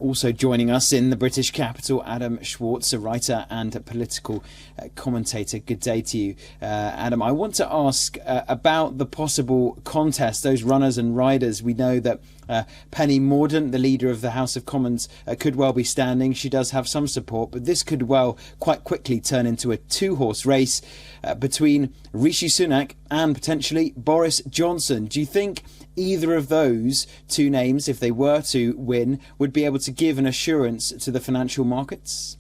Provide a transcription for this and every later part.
Also joining us in the British capital, Adam Schwartz, a writer and a political commentator. Good day to you, Adam. I want to ask about the possible contest, those runners and riders. We know that Penny Mordaunt, the leader of the House of Commons, could well be standing. She does have some support, but this could well quite quickly turn into a two-horse race between Rishi Sunak and potentially Boris Johnson. Do you think either of those two names, if they were to win, would be able to give an assurance to the financial markets?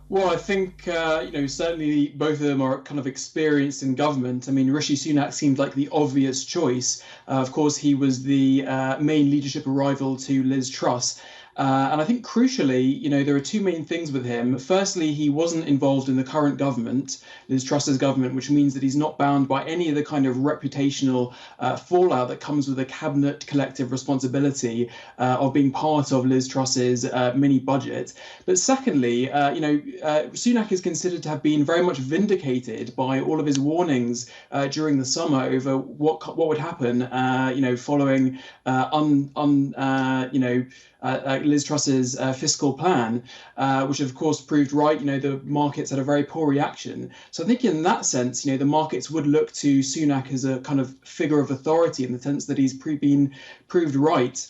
Well, I think, certainly both of them are kind of experienced in government. I mean, Rishi Sunak seemed like the obvious choice. Of course, he was the main leadership rival to Liz Truss. And I think crucially, there are two main things with him. Firstly, he wasn't involved in the current government, Liz Truss's government, which means that he's not bound by any of the kind of reputational fallout that comes with a cabinet collective responsibility of being part of Liz Truss's mini budget. But secondly, Sunak is considered to have been very much vindicated by all of his warnings during the summer over what would happen, following Liz Truss's fiscal plan, which of course proved right. The markets had a very poor reaction. So I think in that sense, the markets would look to Sunak as a kind of figure of authority in the sense that he's been proved right.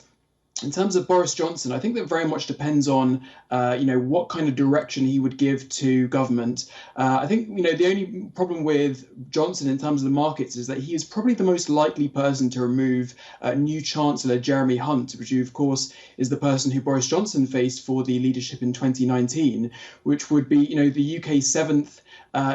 In terms of Boris Johnson, I think that very much depends on, what kind of direction he would give to government. I think, the only problem with Johnson in terms of the markets is that he is probably the most likely person to remove new Chancellor Jeremy Hunt, which of course is the person who Boris Johnson faced for the leadership in 2019, which would be, the UK's seventh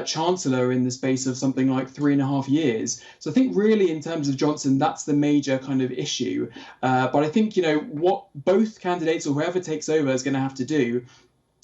Chancellor in the space of something like 3.5 years. So I think really in terms of Johnson, that's the major kind of issue. But I think, what both candidates or whoever takes over is going to have to do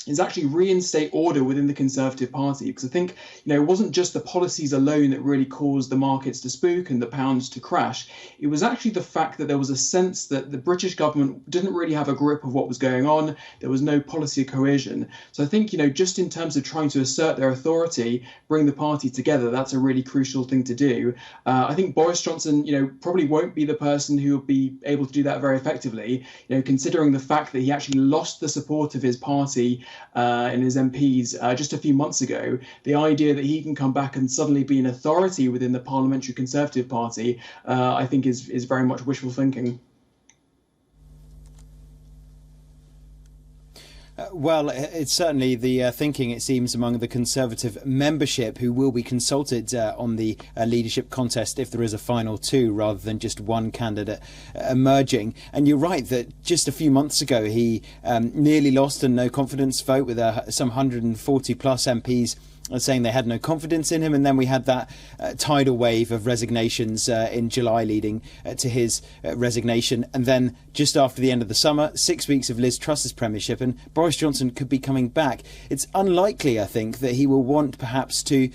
is actually reinstate order within the Conservative Party, because I think, it wasn't just the policies alone that really caused the markets to spook and the pounds to crash. It was actually the fact that there was a sense that the British government didn't really have a grip of what was going on. There was no policy cohesion. So I think, just in terms of trying to assert their authority, bring the party together, that's a really crucial thing to do. I think Boris Johnson, probably won't be the person who will be able to do that very effectively, considering the fact that he actually lost the support of his party and his MPs just a few months ago. The idea that he can come back and suddenly be an authority within the Parliamentary Conservative Party, I think is very much wishful thinking. Well, it's certainly the thinking, it seems, among the Conservative membership, who will be consulted on the leadership contest if there is a final two rather than just one candidate emerging. And you're right that just a few months ago he nearly lost a no confidence vote with some 140 plus MPs saying they had no confidence in him, and then we had that tidal wave of resignations in July leading to his resignation, and then just after the end of the summer, 6 weeks of Liz Truss's premiership, and Boris Johnson could be coming back. It's unlikely, I think, that he will want perhaps to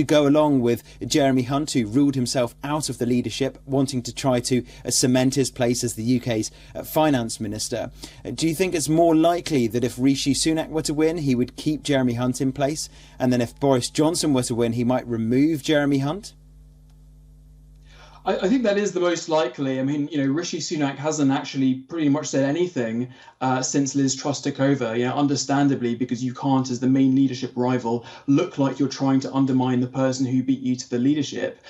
go along with Jeremy Hunt, who ruled himself out of the leadership, wanting to try to cement his place as the UK's finance minister. Do you think it's more likely that if Rishi Sunak were to win, he would keep Jeremy Hunt in place, and then if Boris Johnson were to win, he might remove Jeremy Hunt? I think that is the most likely. I mean, Rishi Sunak hasn't actually pretty much said anything since Liz Truss took over, understandably, because you can't, as the main leadership rival, look like you're trying to undermine the person who beat you to the leadership.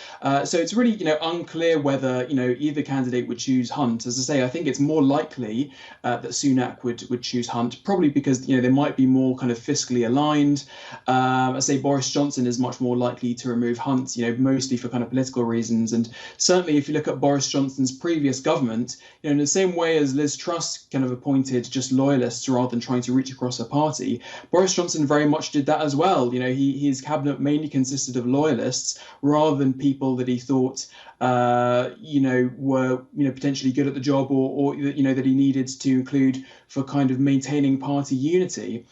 So it's really, unclear whether, either candidate would choose Hunt. As I say, I think it's more likely that Sunak would choose Hunt, probably because, they might be more kind of fiscally aligned. I say Boris Johnson is much more likely to remove Hunt, mostly for kind of political reasons. And certainly, if you look at Boris Johnson's previous government, in the same way as Liz Truss kind of appointed just loyalists rather than trying to reach across her party, Boris Johnson very much did that as well. His cabinet mainly consisted of loyalists rather than people that he thought, were, potentially good at the job or that he needed to include for kind of maintaining party unity.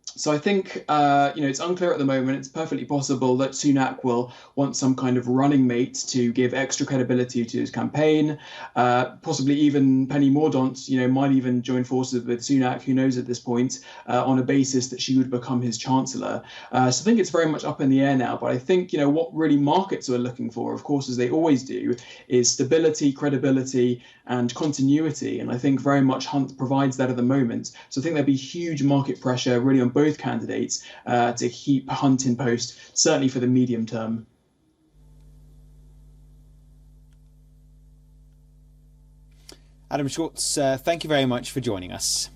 So I think it's unclear at the moment. It's perfectly possible that Sunak will want some kind of running mate to give extra credibility to his campaign. Possibly even Penny Mordaunt, might even join forces with Sunak. Who knows at this point? On a basis that she would become his chancellor. So I think it's very much up in the air now. But I think what really markets are looking for, of course, as they always do, is stability, credibility, and continuity. And I think very much Hunt provides that at the moment. So I think there'll be huge market pressure really on both candidates to keep Hunt in post, certainly for the medium term. Adam Schwartz, thank you very much for joining us.